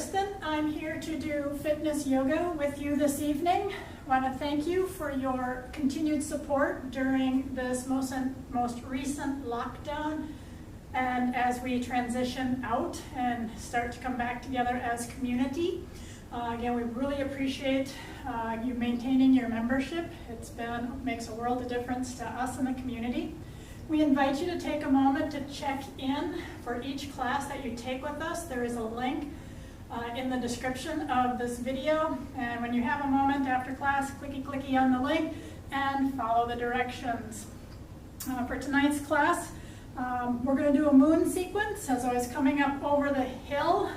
Kristin. I'm here to do fitness yoga with you this evening. I want to thank you for your continued support during this most recent lockdown and as we transition out and start to come back together as community. Again, we really appreciate you maintaining your membership. Makes a world of difference to us in the community. We invite you to take a moment to check in for each class that you take with us. There is a link in the description of this video, and when you have a moment after class, clicky on the link and follow the directions. For tonight's class, we're going to do a moon sequence as I was coming up over the hill.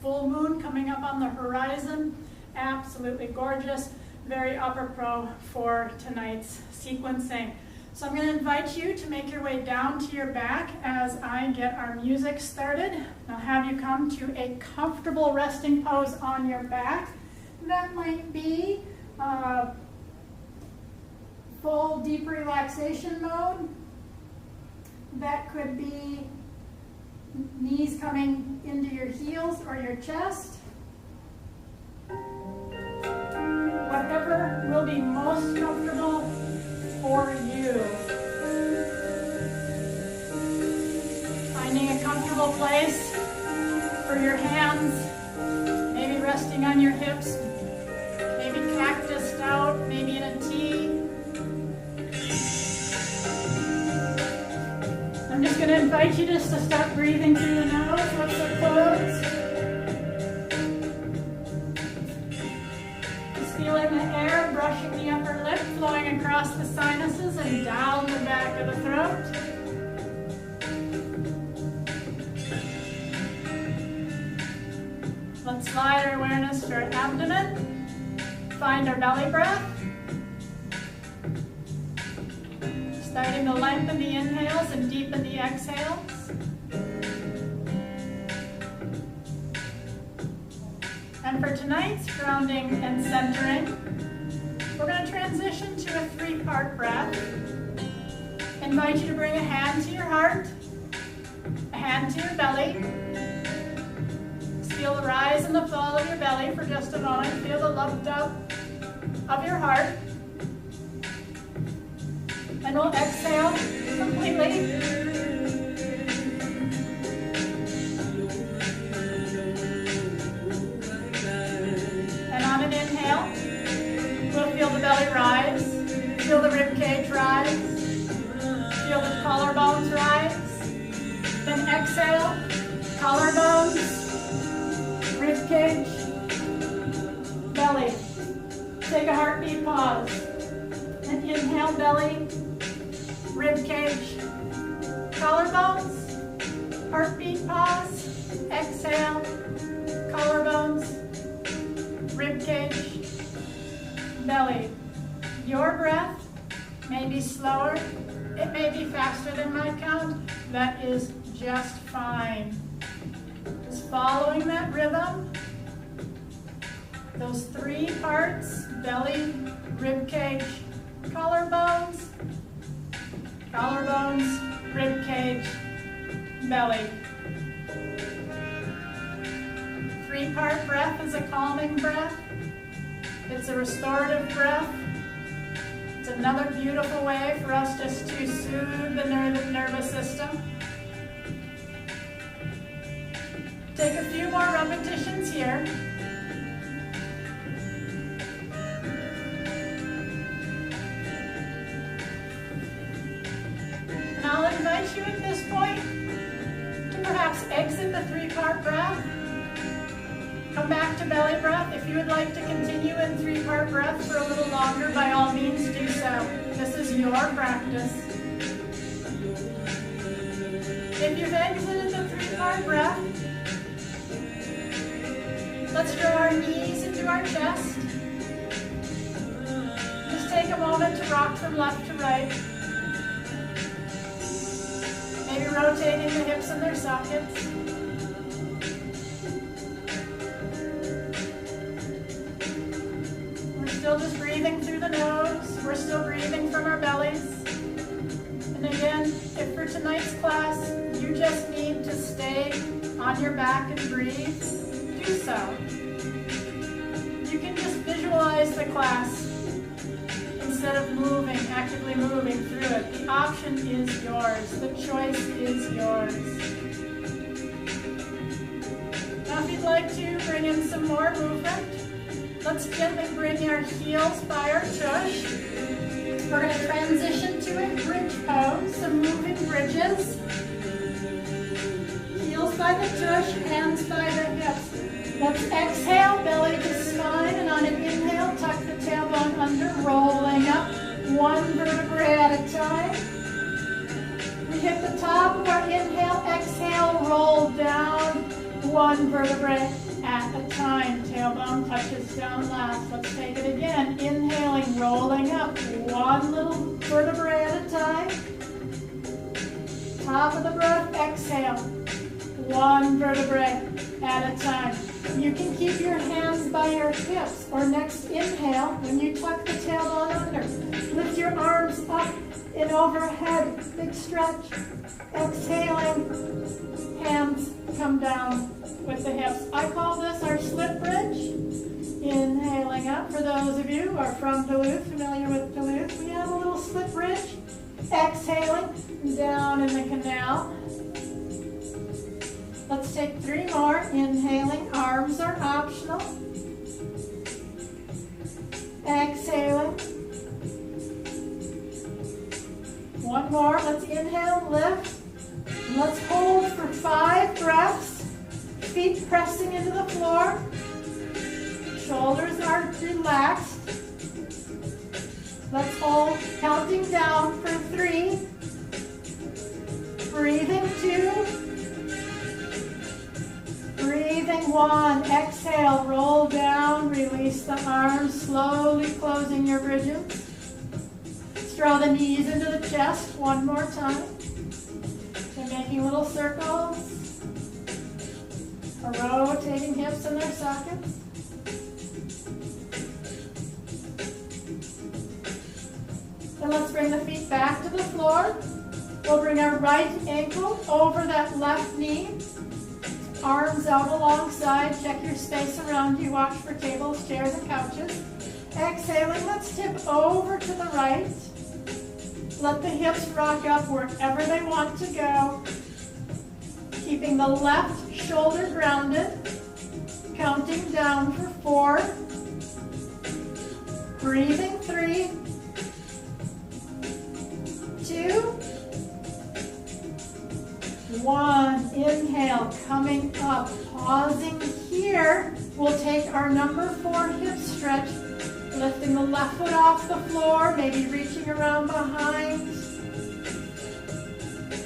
Full moon coming up on the horizon. Absolutely gorgeous. Very upper pro for tonight's sequencing. So I'm going to invite you to make your way down to your back as I get our music started. I'll have you come to a comfortable resting pose on your back. That might be full deep relaxation mode. That could be knees coming into your heels or your chest. Whatever will be most comfortable for you. Finding a comfortable place for your hands, maybe resting on your hips, maybe cactused out, maybe in a T. I'm just going to invite you just to start breathing through the nose, lips are closed. Feeling the air brushing the upper lip, flowing across the sinuses and down the back of the throat. Let's slide our awareness to our abdomen. Find our belly breath. Starting to lengthen the inhales and deepen the exhales. And for tonight's grounding and centering, we're going to transition to a 3-part breath. Invite you to bring a hand to your heart, a hand to your belly. Feel the rise and the fall of your belly for just a moment. Feel the lift up of your heart. And we'll exhale completely. Feel the belly rise, feel the rib cage rise, feel the collarbones rise. Then exhale, collarbones, rib cage, belly. Take a heartbeat pause. And inhale, belly, rib cage, collarbones, heartbeat pause. Exhale, collarbones, rib cage, belly. Your breath may be slower, it may be faster than my count. That is just fine. Just following that rhythm. Those 3 parts, belly, rib cage, collarbones, rib cage, belly. 3-part breath is a calming breath. It's a restorative breath. It's another beautiful way for us just to soothe the nervous system. Take a few more repetitions here. And I'll invite you at this point to perhaps exit the 3-part breath. Come back to belly breath. If you would like to continue in 3-part breath for a little longer, by all means do so. This is your practice. If you've exited the 3-part breath, let's draw our knees into our chest. Just take a moment to rock from left to right. Maybe rotating the hips in their sockets. Still just breathing through the nose. We're still breathing from our bellies. And again, if for tonight's class you just need to stay on your back and breathe, do so. You can just visualize the class instead of moving, actively moving through it. The option is yours. The choice is yours. Now if you'd like to bring in some more movement, let's gently bring our heels by our tush. We're going to transition to a bridge pose, some moving bridges. Heels by the tush, hands by the hips. Let's exhale, belly to spine, and on an inhale, tuck the tailbone under, rolling up, one vertebrae at a time. We hit the top of our inhale, exhale, roll down, one vertebrae at a time. Tailbone touches down last. Let's take it again. Inhaling, rolling up, one little vertebrae at a time. Top of the breath, exhale, one vertebrae at a time. You can keep your hands by your hips, or next inhale, when you tuck the tailbone under, lift your arms up and overhead, big stretch. Exhaling, hands come down with the hips. I call this our slip bridge. Inhaling up. For those of you who are from Duluth, familiar with Duluth, we have a little slip bridge. Exhaling, down in the canal. Let's take 3 more. Inhaling, arms are optional. Exhaling. One more. Let's inhale, lift. Let's hold for 5 breaths. Feet pressing into the floor. Shoulders are relaxed. Let's hold, counting down for 3. Breathing 2. Breathing 1, exhale, roll down, release the arms, slowly closing your bridges. Draw the knees into the chest one more time. So making little circles, or rotating hips in their sockets. Then let's bring the feet back to the floor. We'll bring our right ankle over that left knee. Arms out alongside, check your space around you, watch for tables, chairs, and couches. Exhaling, let's tip over to the right. Let the hips rock up wherever they want to go. Keeping the left shoulder grounded. Counting down for 4. Breathing 3, 2, 1. Inhale, coming up, pausing here. We'll take our number 4 hip stretch, lifting the left foot off the floor, maybe reaching around behind.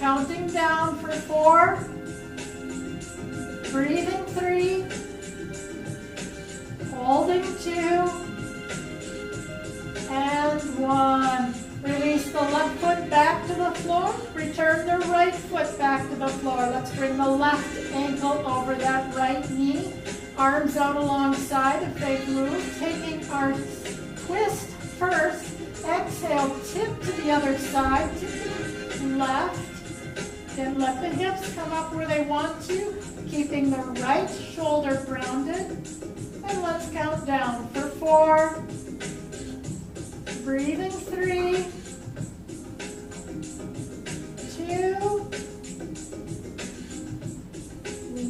Counting down for 4. Breathing 3. Holding 2. And 1. Release the left foot back to the floor. Return the right foot back to the floor. Let's bring the left ankle over that right knee. Arms out alongside if they've moved. Taking our twist first. Exhale, tip to the other side. Tipping left. Then let the hips come up where they want to. Keeping the right shoulder grounded. And let's count down for 4. Breathing 3, 2,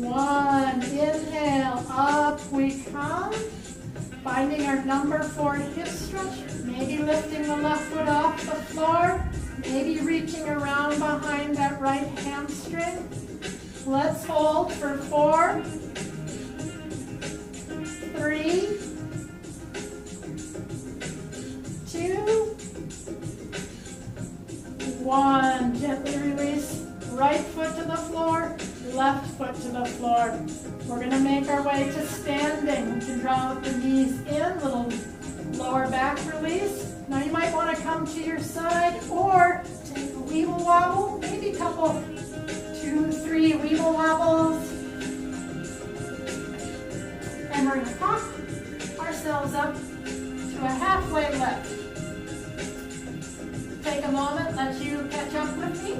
1. Inhale, up we come. Finding our number 4 hip stretch. Maybe lifting the left foot off the floor. Maybe reaching around behind that right hamstring. Let's hold for 4, 3, 2, 1. Gently release right foot to the floor, left foot to the floor. We're going to make our way to standing. We can draw the knees in, little lower back release. Now you might want to come to your side or take a weeble wobble, maybe a couple, 2, 3 weeble wobbles. And we're going to pop ourselves up to a halfway lift. Take a moment, let you catch up with me.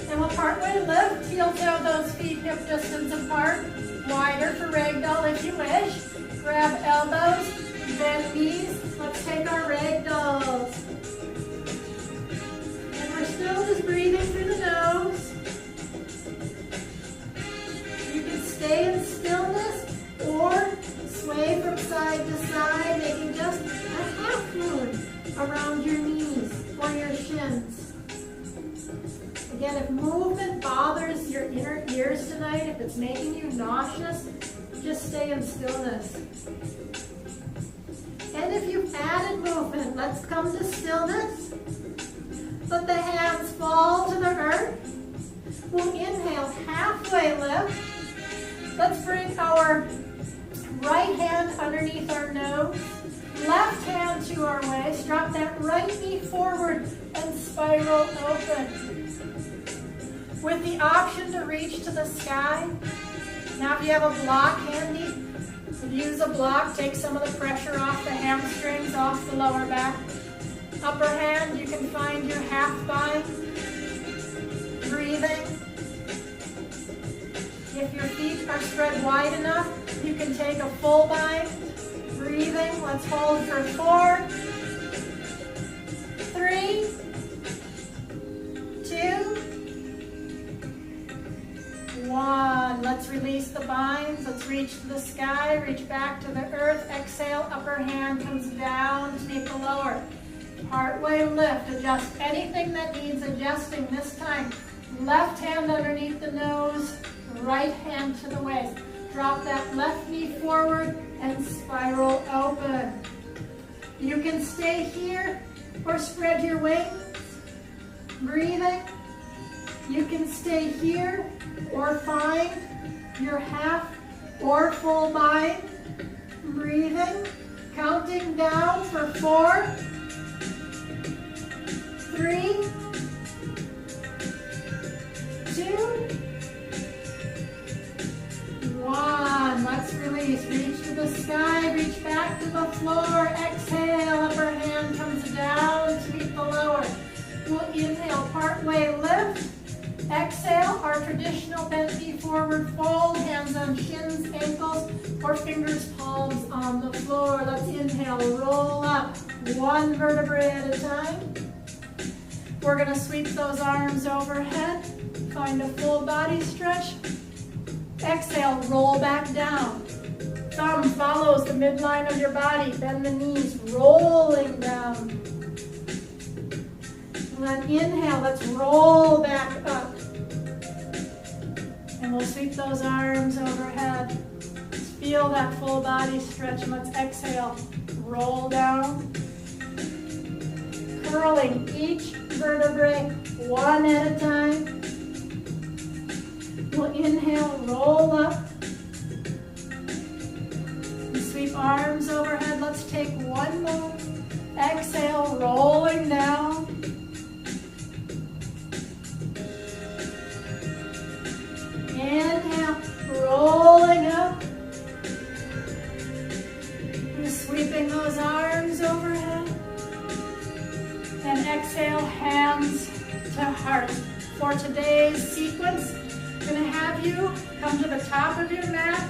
And we'll partway lift. Heel toe those feet hip distance apart. Wider for ragdoll if you wish. Grab elbows, bend knees. Let's take our ragdolls. And we're still just breathing through the nose. You can stay in stillness or sway from side to side, making just a half moon around your knees or your shins. Again, if movement bothers your inner ears tonight, if it's making you nauseous, just stay in stillness. And if you've added movement, let's come to stillness. Let the hands fall to the earth. We'll inhale, halfway lift. Let's bring our right hand underneath our nose. Left hand to our waist. Drop that right knee forward and spiral open. With the option to reach to the sky. Now if you have a block handy, use a block, take some of the pressure off the hamstrings, off the lower back. Upper hand, you can find your half bind. Breathing. If your feet are spread wide enough, you can take a full bind. Breathing. Let's hold for 4, 3, 2, 1. Let's release the binds. Let's reach to the sky, reach back to the earth. Exhale, upper hand comes down to meet the lower. Partway lift. Adjust anything that needs adjusting this time. Left hand underneath the nose, right hand to the waist. Drop that left knee forward and spiral open. You can stay here or spread your wings. Breathing. You can stay here or find your half or full bind. Breathing. Counting down for 4, 3, 2, 1. Let's release. Reach to the sky. Reach back to the floor. Exhale. Upper hand comes down to meet the lower. We'll inhale. Partway lift. Exhale. Our traditional bent knee forward fold. Hands on shins, ankles, or fingers, palms on the floor. Let's inhale. Roll up. One vertebrae at a time. We're going to sweep those arms overhead. Find a full body stretch. Exhale, roll back down. Thumb follows the midline of your body. Bend the knees, rolling down. And then inhale, let's roll back up. And we'll sweep those arms overhead. Let's feel that full body stretch. And let's exhale, roll down. Curling each vertebrae one at a time. We'll inhale, roll up. And sweep arms overhead. Let's take one more. Exhale, rolling down. Inhale, rolling up. And sweeping those arms overhead. And exhale, hands to heart. For today's sequence, I'm going to have you come to the top of your mat,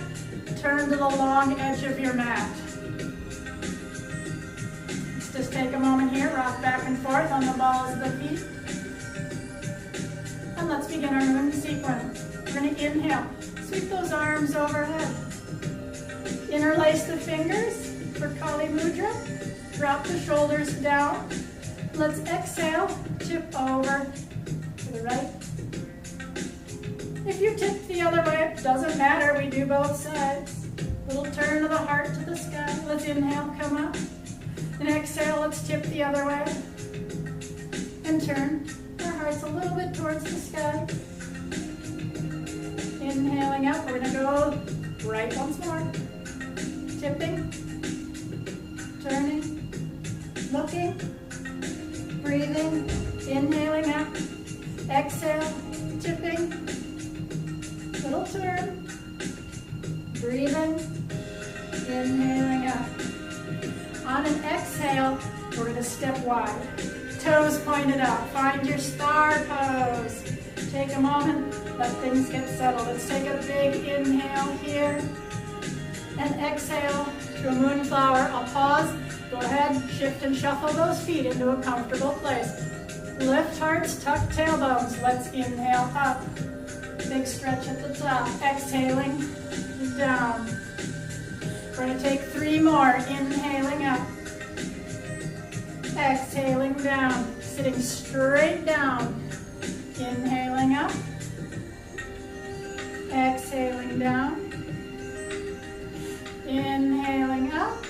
turn to the long edge of your mat. Let's just take a moment here, rock back and forth on the balls of the feet. And let's begin our moon sequence. We're going to inhale, sweep those arms overhead. Interlace the fingers for Kali Mudra. Drop the shoulders down. Let's exhale, tip over to the right. If you tip the other way, it doesn't matter, we do both sides. Little turn of the heart to the sky. Let's inhale, come up. And exhale, let's tip the other way. And turn our hearts a little bit towards the sky. Inhaling up, we're gonna go right once more. Tipping, turning, looking, breathing, inhaling up. Exhale, tipping, little turn, breathing, inhaling up. On an exhale, we're going to step wide. toes pointed out. Find your star pose. Take a moment, let things get settled. Let's take a big inhale here and exhale to a moonflower. I'll pause. Go ahead, shift and shuffle those feet into a comfortable place. Lift hearts, tuck tailbones. Let's inhale up. Big stretch at the top. Exhaling down. We're going to take 3 more. Inhaling up. Exhaling down. Sitting straight down. Inhaling up. Exhaling down. Inhaling up.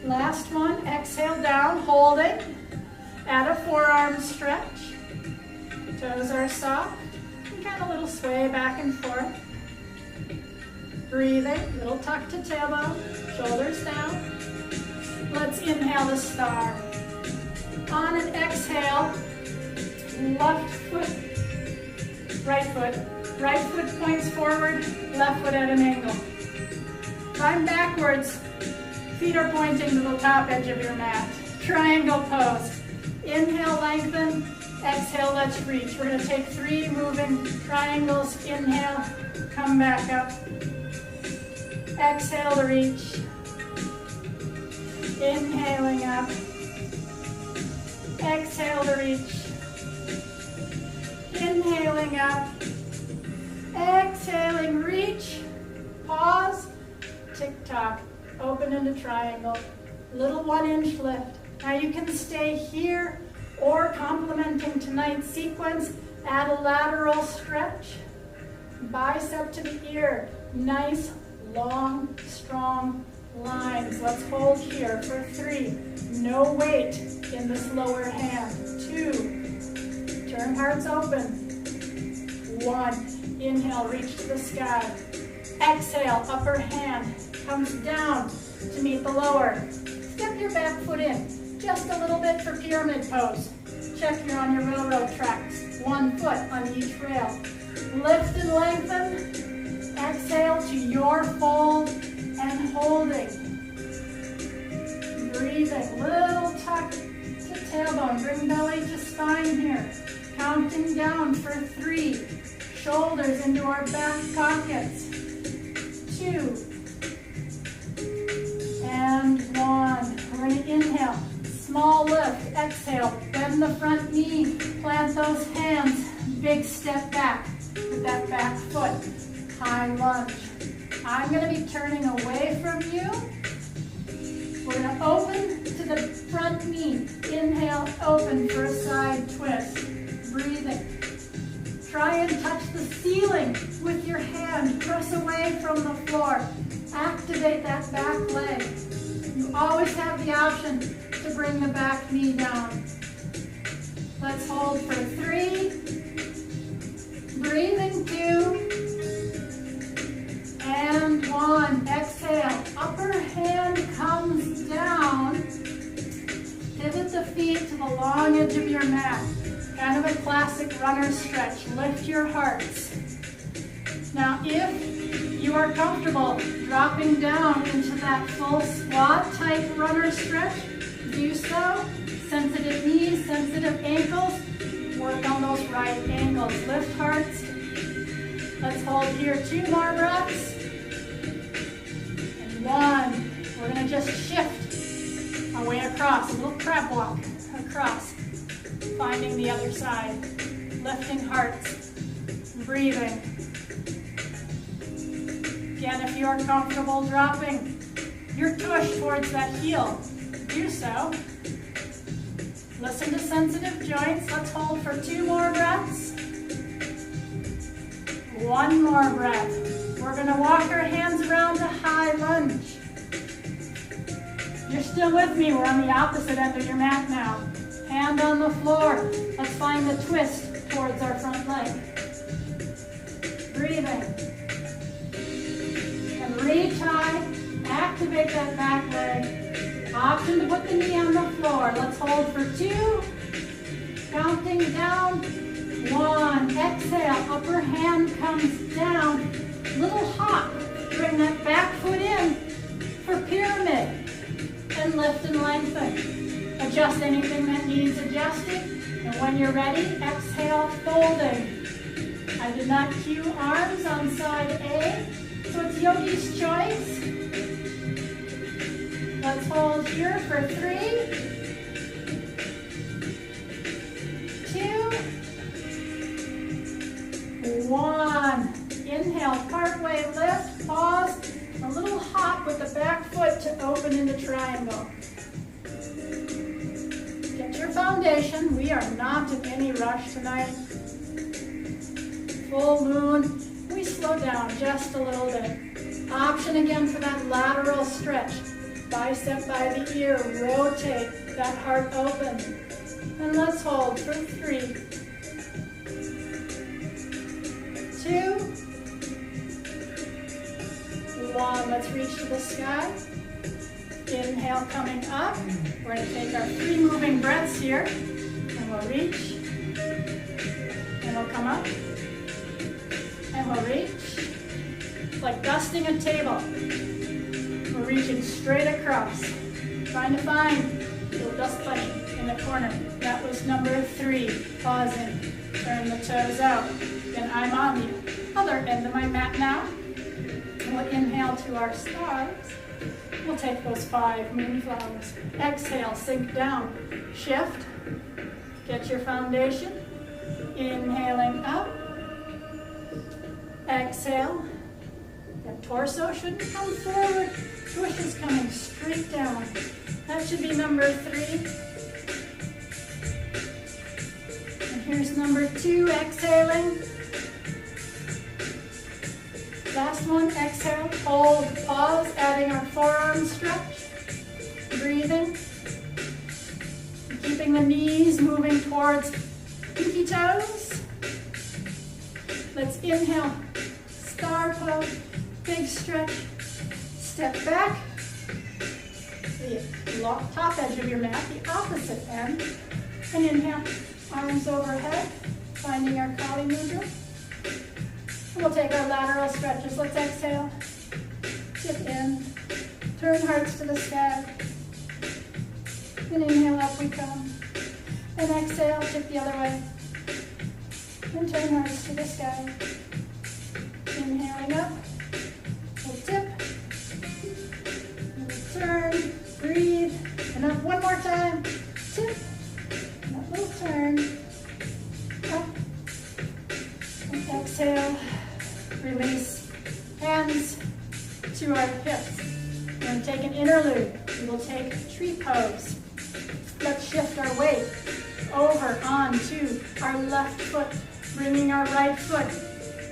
Last one. Exhale down, holding. Add a forearm stretch. Toes are soft. And kind of a little sway back and forth. Breathing. Little tuck to tailbone. Shoulders down. Let's inhale the star. On an exhale, left foot, right foot. Right foot points forward, left foot at an angle. Climb backwards. Feet are pointing to the top edge of your mat. Triangle pose. Inhale, lengthen. Exhale, let's reach. We're going to take 3 moving triangles. Inhale, come back up. Exhale to reach. Inhaling up. Exhale to reach. Inhaling up. Exhaling, reach. Pause. Tick-tock. Open into triangle. Little 1-inch lift. Now you can stay here or complementing tonight's sequence, add a lateral stretch. Bicep to the ear. Nice, long, strong lines. Let's hold here for 3. No weight in this lower hand. 2. Turn hearts open. 1. Inhale, reach to the sky. Exhale, upper hand comes down to meet the lower. Step your back foot in just a little bit for pyramid pose. Check you're on your railroad tracks. 1 foot on each rail. Lift and lengthen. Exhale to your fold and holding. Breathing. Little tuck to tailbone. Bring belly to spine here. Counting down for 3. Shoulders into our back pockets. 2. And 1. We're going to inhale. Small lift. Exhale. Bend the front knee. Plant those hands. Big step back with that back foot. High lunge. I'm going to be turning away from you. We're going to open to the front knee. Inhale, open for a side twist. Breathing. Try and touch the ceiling with your hand. Press away from the floor. Activate that back leg. You always have the option to bring the back knee down. Let's hold for 3. Breathing 2. And 1. Exhale. Upper hand comes down. Pivot the feet to the long edge of your mat. Kind of a classic runner stretch. Lift your hearts. Now, if you are comfortable dropping down into that full squat type runner stretch, do so. Sensitive knees, sensitive ankles. Work on those right ankles. Lift hearts. Let's hold here 2 more breaths. And 1. We're going to just shift our way across. A little crab walk across. Finding the other side. Lifting hearts. Breathing. Again, if you are comfortable dropping your tush towards that heel, do so. Listen to sensitive joints. Let's hold for 2 more breaths. 1 more breath. We're going to walk our hands around to high lunge. You're still with me. We're on the opposite end of your mat now. Hand on the floor. Let's find the twist towards our front leg. Breathing. And reach high. Activate that back leg. Option to put the knee on the floor. Let's hold for 2. Counting down. 1. Exhale. Upper hand comes down. Little hop. Bring that back foot in for pyramid. And lift and lengthen. Adjust anything that needs adjusting. And when you're ready, exhale, folding. I did not cue arms on side A, so it's yogi's choice. Let's hold here for 3, 2, 1. Inhale, partway lift, pause, a little hop with the back foot to open into triangle. Get your foundation. We are not in any rush tonight. Full moon, we slow down just a little bit. Option again for that lateral stretch. Bicep by the ear, rotate that heart open. And let's hold for 3, 2, 1. Let's reach to the sky. Inhale, coming up. We're going to take our 3 moving breaths here. And we'll reach. And we'll come up. And we'll reach. It's like dusting a table. We're reaching straight across. Trying to find a little dust bunny in the corner. That was number 3. Pausing. Turn the toes out. And I'm on the other end of my mat now. We'll inhale to our stars. We'll take those 5 moonflowers. Exhale, sink down. Shift. Get your foundation. Inhaling up. Exhale. That torso shouldn't come forward. Push is coming straight down. That should be number 3. And here's number 2, exhaling. Last one, exhale, hold, pause, adding our forearm stretch. Breathing. Keeping the knees moving towards pinky toes. Let's inhale, star pose, big stretch. Step back. The top edge of your mat, the opposite end. And inhale, arms overhead, finding our Kali Mudra. We'll take our lateral stretches. Let's exhale, tip in, turn hearts to the sky, and inhale, up we come. And exhale, tip the other way, and turn hearts to the sky. Inhaling up, we'll tip, and we'll turn, breathe, and up one more time, tip, and a little turn, up, and exhale. Release, hands to our hips. We're going to take an interlude. We will take tree pose. Let's shift our weight over onto our left foot, bringing our right foot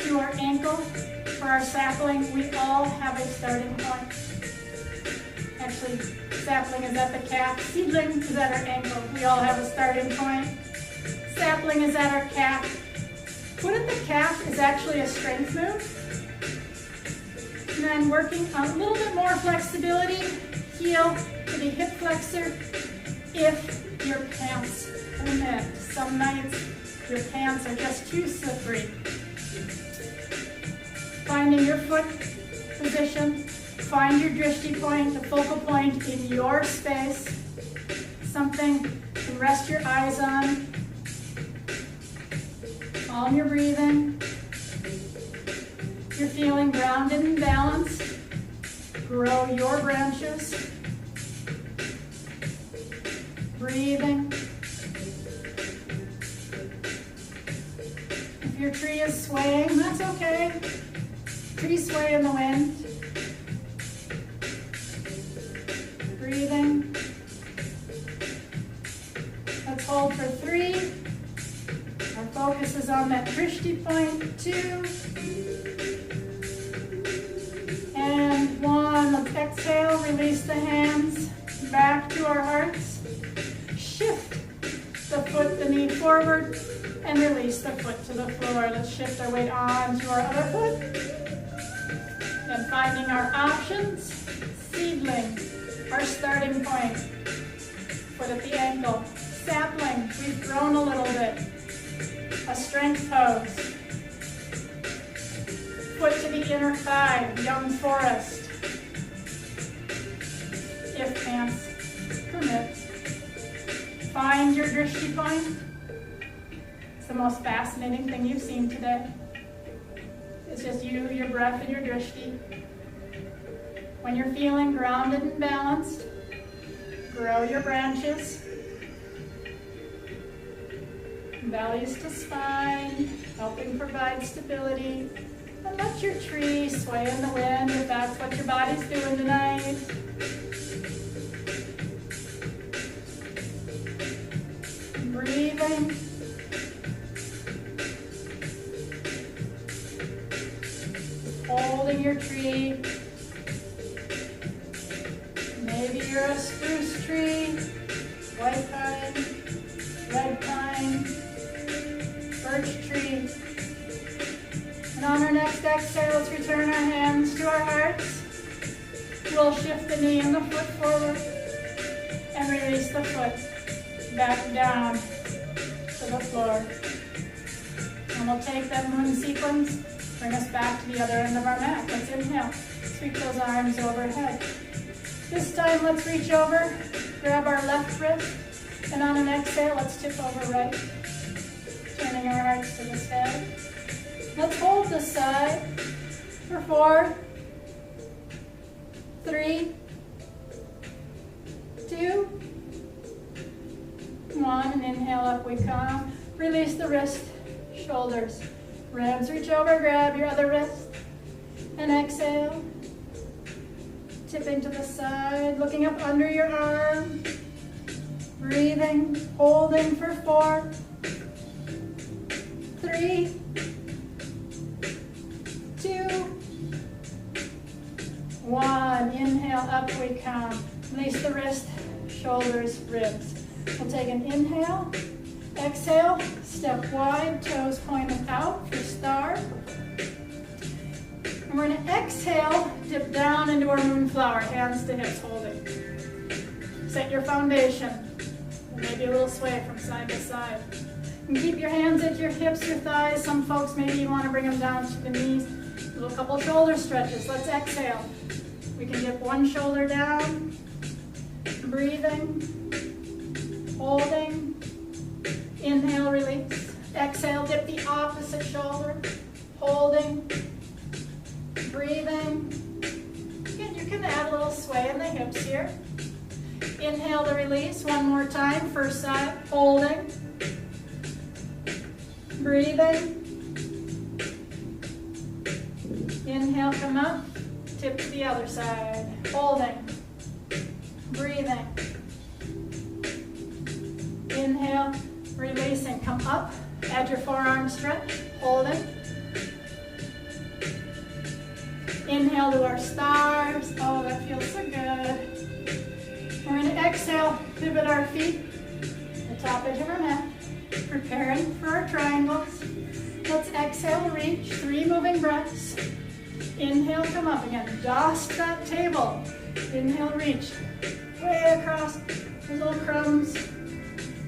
to our ankle. For our sapling, we all have a starting point. Actually, sapling is at the calf, seedling is at our ankle. We all have a starting point. Sapling is at our calf. Foot at the calf is actually a strength move. And then working a little bit more flexibility, heel to the hip flexor if your pants permit. Some nights your pants are just too slippery. Finding your foot position, find your drishti point, the focal point in your space. Something you can rest your eyes on. Calm your breathing. You're feeling grounded and balanced. Grow your branches. Breathing. If your tree is swaying, that's okay. Trees sway in the wind. Breathing. Let's hold for 3. Our focus is on that drishti point. 2. And 1. Let's exhale, release the hands back to our hearts. Shift the foot, the knee forward, and release the foot to the floor. Let's shift our weight on to our other foot. And finding our options, seedling, our starting point. Foot at the ankle. Sapling, we've grown a little bit. A strength pose. Foot to the inner thigh, young forest. If pants permit. find your drishti point. It's the most fascinating thing you've seen today. It's just you, your breath, and your drishti. When you're feeling grounded and balanced, grow your branches. Bellies to spine, helping provide stability. And let your tree sway in the wind if that's what your body's doing tonight. Breathing. Holding your tree. Maybe you're a spruce tree, white pine, red pine, birch tree. And on our next exhale, let's return our hands to our hearts. We'll shift the knee and the foot forward and release the foot back down to the floor. And we'll take that moon sequence, bring us back to the other end of our mat. Let's inhale, sweep those arms overhead. This time, let's reach over, grab our left wrist, and on an exhale, let's tip over right, turning our hearts to the side. Let's hold this side for 4, 3, 2, 1, and inhale, up we come. Release the wrist, shoulders, ribs. Reach over, grab your other wrist, and exhale. Tipping to the side, looking up under your arm. Breathing, holding for 4, 3, 2, 1. Inhale, up we come. Release the wrist, shoulders, ribs. We'll take an inhale, exhale, step wide, toes pointed out for star. And we're going to exhale, dip down into our moonflower, hands to hips, holding. Set your foundation. Maybe a little sway from side to side. And keep your hands at your hips, your thighs. Some folks, maybe you want to bring them down to the knees. A little couple shoulder stretches. Let's exhale. We can dip one shoulder down. Breathing. Holding. Inhale, release. Exhale, dip the opposite shoulder. Holding. Breathing. Again, you can add a little sway in the hips here. Inhale to release. One more time. First side. Holding. Breathing. Inhale, come up. Tip to the other side. Holding. Breathing. Inhale. Releasing. Come up. Add your forearm stretch. Holding. Inhale to our stars. Oh, that feels so good. We're going to exhale, pivot our feet, the top edge of our mat, preparing for our triangles. Let's exhale, reach, 3 moving breaths. Inhale, come up again, dust that table. Inhale, reach, way across those little crumbs.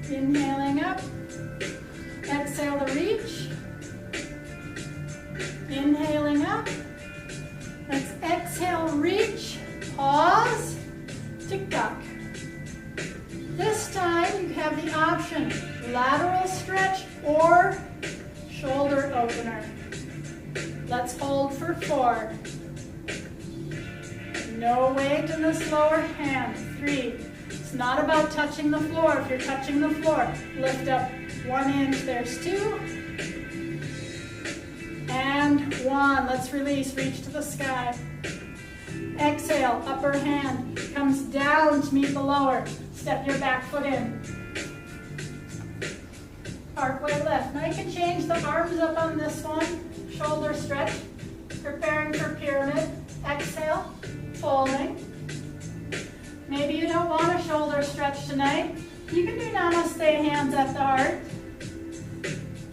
Inhaling up, exhale to reach. Inhaling up. Let's exhale, reach, pause, tick-tock. This time you have the option, lateral stretch or shoulder opener. Let's hold for 4. No weight in this lower hand. 3. It's not about touching the floor. If you're touching the floor, lift up 1 inch. There's 2. And 1. Let's release. Reach to the sky. Exhale. Upper hand comes down to meet the lower. Step your back foot in. Partway left. Now you can change the arms up on this one. Shoulder stretch. Preparing for pyramid. Exhale. Folding. Maybe you don't want a shoulder stretch tonight. You can do namaste, hands at the heart.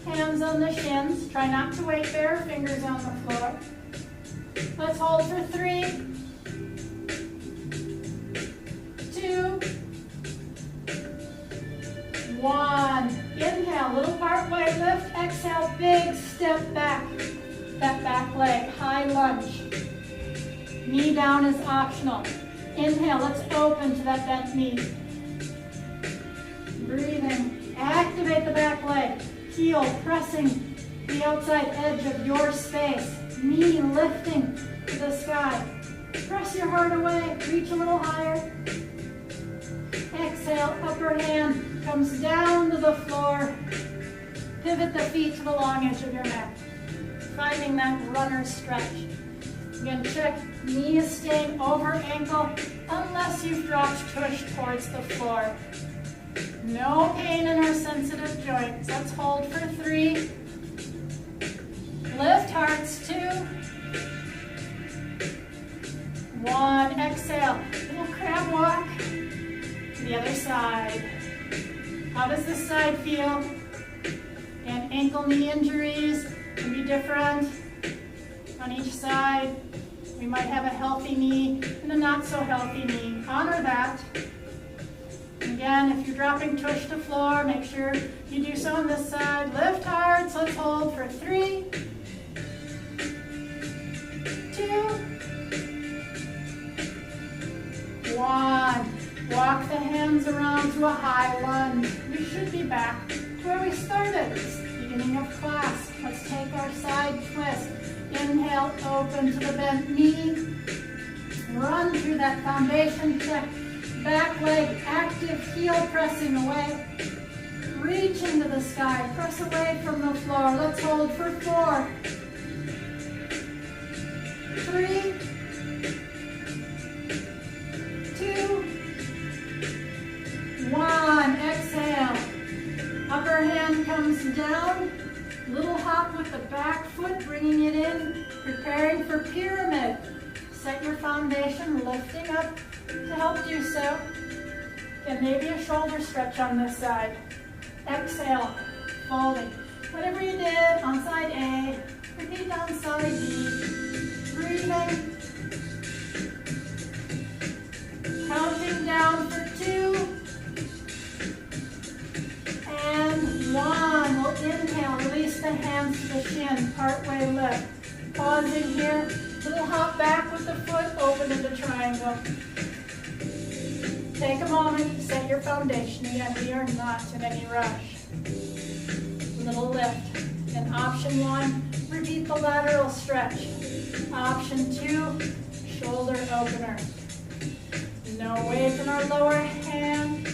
Hands on the shins. Try not to weight bear, fingers on the floor. Let's hold for 3, 2, 1. Inhale, little part way lift. Exhale, big step back. That back leg, high lunge. Knee down is optional. Inhale, let's open to that bent knee. Breathing. Activate the back leg. Heel pressing the outside edge of your space. Knee lifting to the sky. Press your heart away. Reach a little higher. Exhale, upper hand comes down to the floor. Pivot the feet to the long edge of your mat. Finding that runner stretch. Again, check knees staying over ankle unless you've dropped tush towards the floor. No pain in our sensitive joints. Let's hold for 3. Lift hearts, 2. 1. Exhale. Little crab walk to the other side. How does this side feel? And ankle knee injuries can be different on each side. We might have a healthy knee and a not so healthy knee. Honor that. Again, if you're dropping tush to floor, make sure you do so on this side. Lift hearts. Let's hold for 3, 2, 1. Walk the hands around to a high lunge. We should be back to where we started. Beginning of class. Let's take our side twist. Inhale, open to the bent knee. Run through that foundation check. Back leg active, heel pressing away. Reach into the sky. Press away from the floor. Let's hold for 4, 3, 2, 1. Exhale. Upper hand comes down. Little hop with the back foot, bringing it in. Preparing for pyramid. Set your foundation, lifting up to help do so. And maybe a shoulder stretch on this side. Exhale, folding. Whatever you did on side A, repeat on side B. Breathing. Counting down for 2. And 1. We'll inhale, release the hands to the shin, partway lift. Pausing here, little hop back with the foot, open into triangle. Take a moment, set your foundation. Again, we are not in any rush. Little lift. And option 1, repeat the lateral stretch. Option 2, shoulder opener. No weight in our lower hand.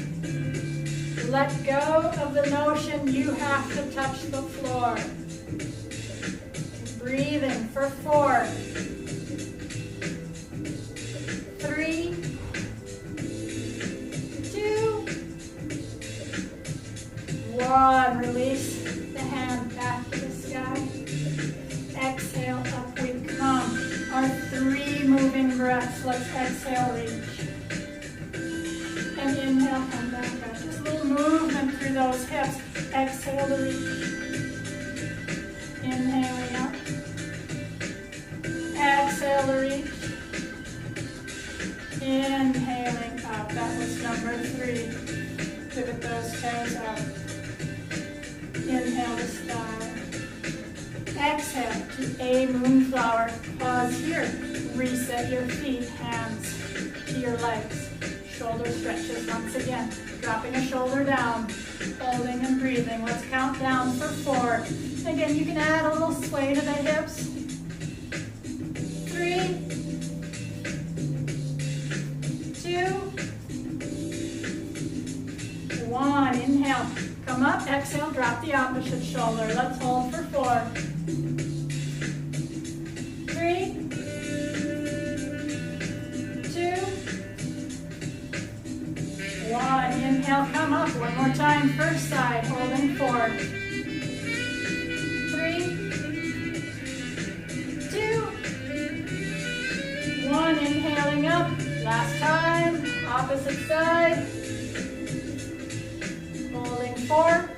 Let go of the notion you have to touch the floor. Breathing for 4, 3, 2, 1. Release the hand back to the sky. Exhale, up we come. Our 3 moving breaths. Let's exhale, reach. And inhale, come back up. Just a little movement through those hips. Exhale to reach. Inhaling up. Exhale to reach. Inhaling up. That was number 3. Pivot those toes up. Inhale to star. Exhale to a moonflower. Pause here. Reset your feet, hands to your legs. Shoulder stretches once again. Dropping a shoulder down. Holding and breathing. Let's count down for 4. Again, you can add a little sway to the hips. 3, 2, 1. Inhale. Come up. Exhale. Drop the opposite shoulder. Let's hold for 4, 3, 2, 1. Inhale. Come up. One more time. First side. Holding 4, 3, 2, 1. Inhaling up. Last time. Opposite side. Holding 4,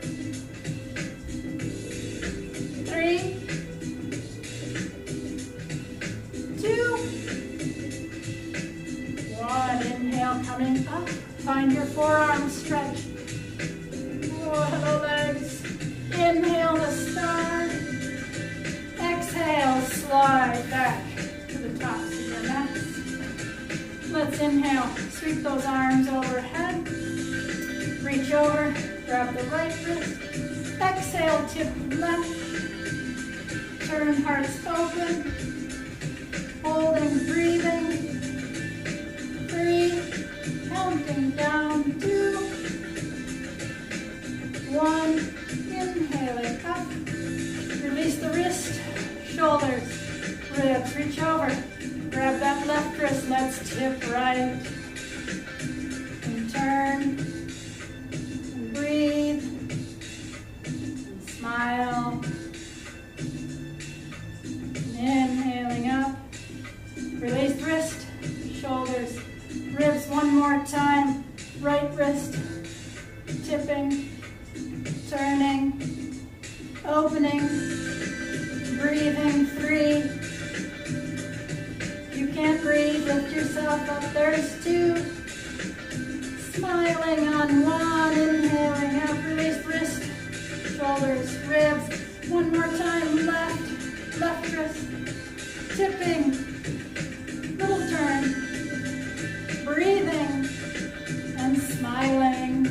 3, 2, 1. Inhale, coming up. Find your forearm stretch. Oh, hello, legs. Inhale to start. Exhale, slide back to the tops of your mats. Let's inhale. Sweep those arms overhead. Reach over. Grab the right wrist. Exhale, tip left. Turn hearts open. Holding, breathing. 3. Counting down. 2. 1. Inhaling up. Release the wrist. Shoulders. Ribs. Reach over. Grab that left wrist. Let's tip right. And turn. And breathe. And smile. Inhaling up. Release wrist, shoulders, ribs. One more time. Right wrist, tipping, turning, opening, breathing. 3. If you can't breathe, lift yourself up. There's 2. Smiling on 1. Inhaling up. Release wrist, shoulders, ribs. One more time. Left wrist, tipping, little turn, breathing, and smiling.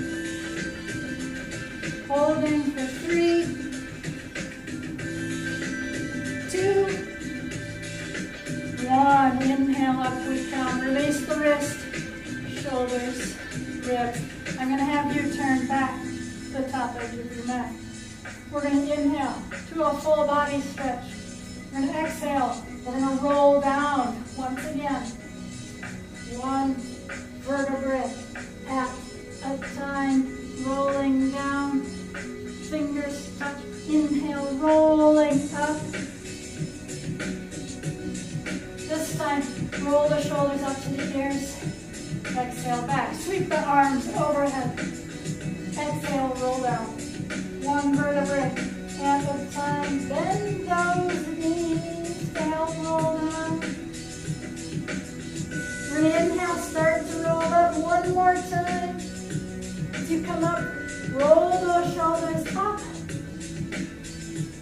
Holding for 3, 2, 1. Inhale, up we come. Release the wrist, shoulders, ribs. I'm going to have you turn back to the top edge of your mat. We're going to inhale to a full body stretch. We're going to exhale. We're going to roll down once again. 1 vertebrae at a time. Rolling down. Fingers touch. Inhale, rolling up. This time, roll the shoulders up to the ears. Exhale back. Sweep the arms overhead. Exhale, roll down. 1 vertebrae at a time. Bend those knees to help roll down. We're going to inhale, start to roll up. One more time. As you come up, roll those shoulders up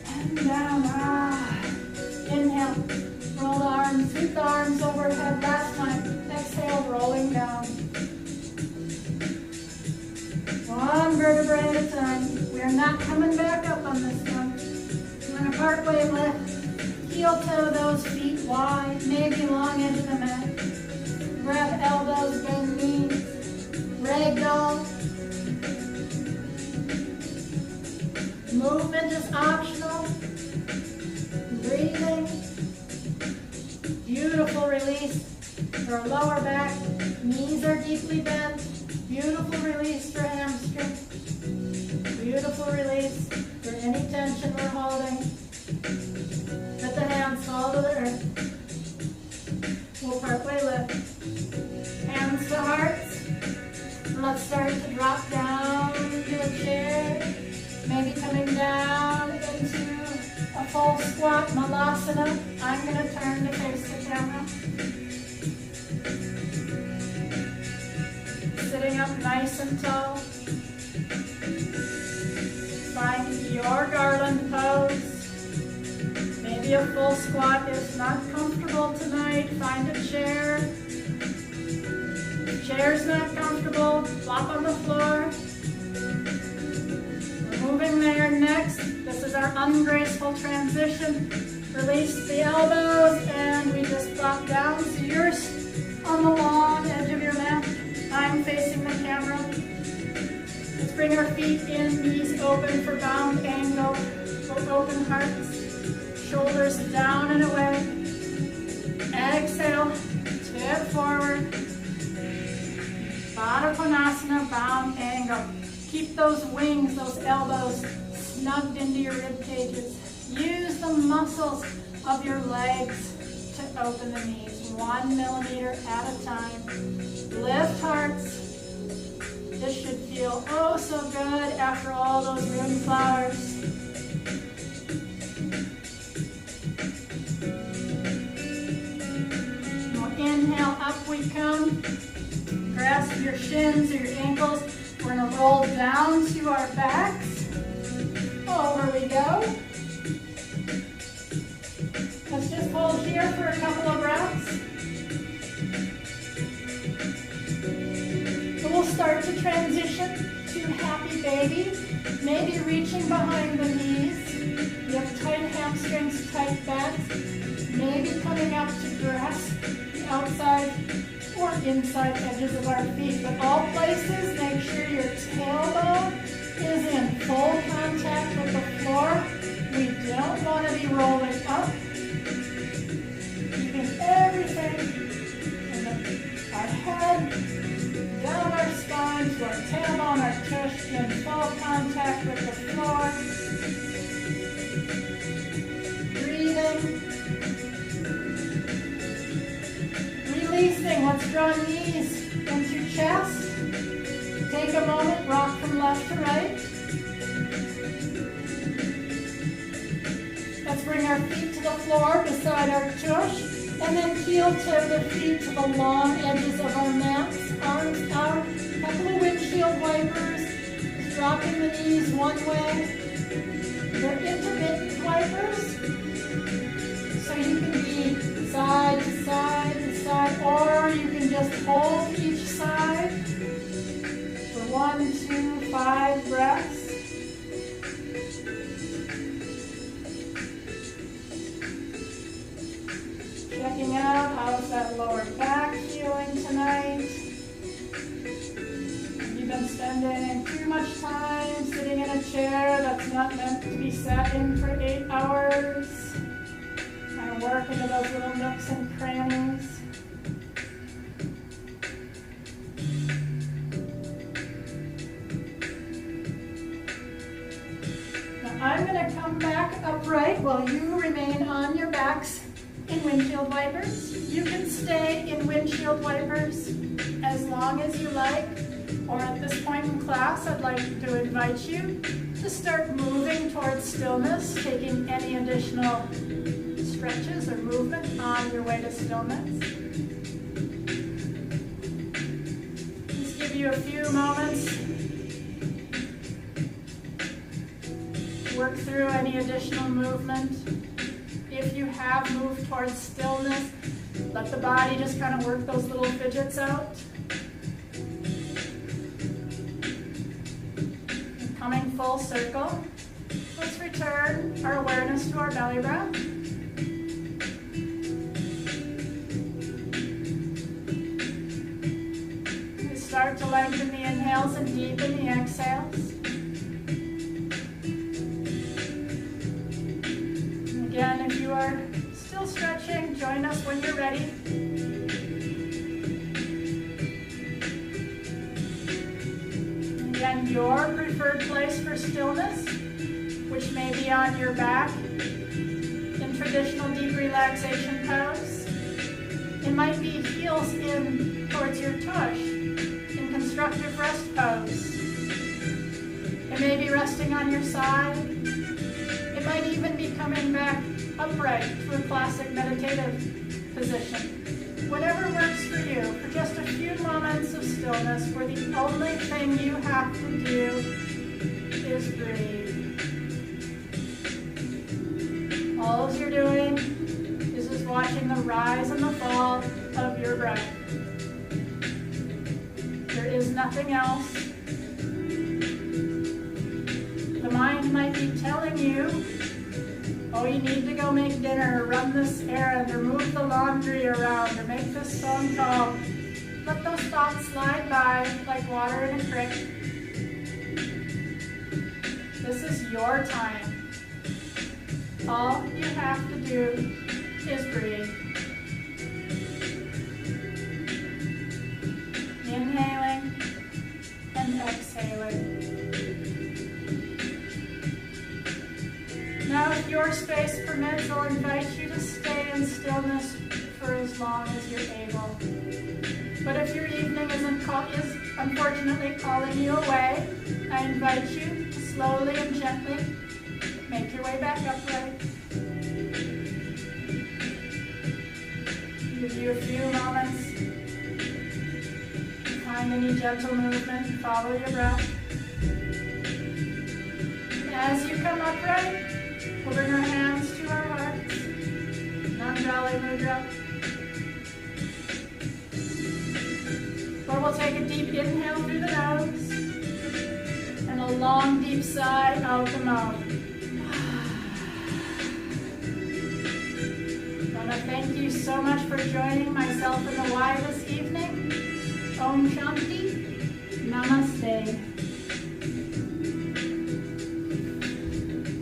and down. Inhale, roll the arms, sweep the arms overhead. Last time. Exhale, rolling down. 1 vertebrae at a time. We are not coming back up on this one. We're going to partway lift. Heel toe those feet wide, maybe long edge of the mat. Grab elbows, bend knees. Ragdoll. Movement is optional. Breathing. Beautiful release for lower back. Knees are deeply bent. Beautiful release for hamstring. Beautiful release for any tension we're holding. Let the hands fall to the earth. We'll partway lift. Hands to hearts. Let's start to drop down into a chair. Maybe coming down into a full squat, malasana. I'm going to turn to face the camera. Sitting up nice and tall. Find your garland pose. Maybe a full squat is not comfortable tonight. Find a chair. If chair's not comfortable, flop on the floor. We're moving there next. This is our ungraceful transition. Release the elbows and we just flop down. So you're on the long edge of your mat. I'm facing the camera. Let's bring our feet in, knees open for bound angle. We'll open hearts, shoulders down and away. Exhale, tip forward. Baddha Konasana, bound angle. Keep those wings, those elbows snugged into your rib cages. Use the muscles of your legs to open the knees, 1 millimeter at a time. Lift hearts. This should feel oh so good after all those room flowers. We'll inhale, up we come. Grasp your shins or your ankles. We're going to roll down to our backs. Over we go. Let's just hold here for a couple of breaths. So we'll start to transition to happy baby. behind the knees. We have tight hamstrings, tight backs. Maybe coming up to grasp the outside or inside edges of our feet. But all places, make sure your tailbone is in full contact with the floor. We don't want to be rolling up. Keeping everything in our head, down our spine, to our tailbone, our tush in full contact with the floor. Breathing. Releasing. Let's draw knees into chest. Take a moment, rock from left to right. Let's bring our feet to the floor beside our tush, and then heel tip the feet to the long edges of our mats. Arms out, couple of windshield wipers, dropping the knees one way. They're intermittent wipers, so you can be side to side to side, or you can just hold each side for 1, 2, 5 breaths. Checking out, how's that lower back feeling tonight? Have you been spending too much time sitting in a chair that's not meant to be sat in for 8 hours? Kind of work into those little nooks and crannies. Now I'm going to come back upright while you remain on your backs in windshield wipers. You can stay in windshield wipers as long as you like, or at this point in class, I'd like to invite you to start moving towards stillness, taking any additional stretches or movement on your way to stillness. Just give you a few moments to work through any additional movement. If you have moved towards stillness, let the body just kind of work those little fidgets out. And coming full circle, let's return our awareness to our belly breath. We start to lengthen the inhales and deepen the exhales. Again, if you are still stretching, join us when you're ready. Again, your preferred place for stillness, which may be on your back in traditional deep relaxation pose. It might be heels in towards your tush in constructive rest pose. It may be resting on your side. It might even be coming back upright to a classic meditative position. Whatever works for you, for just a few moments of stillness where the only thing you have to do is breathe. All you're doing is just watching the rise and the fall of your breath. There is nothing else. The mind might be telling you, oh, you need to go make dinner, or run this errand, or move the laundry around, or make this phone call. Let those thoughts slide by like water in a creek. This is your time. All you have to do is breathe. Inhaling and exhaling. Now, if your space permits, I'll invite you to stay in stillness for as long as you're able. But if your evening is unfortunately calling you away, I invite you to slowly and gently make your way back upright. Give you a few moments to find any gentle movement, follow your breath. As you come upright, we'll bring our hands to our hearts. Nanjali Mudra. Where we'll take a deep inhale through the nose and a a long, deep sigh out the mouth. I want to thank you so much for joining myself and the Y this evening. Om Shanti. Namaste.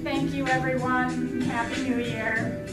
Thank you, everyone. Happy New Year.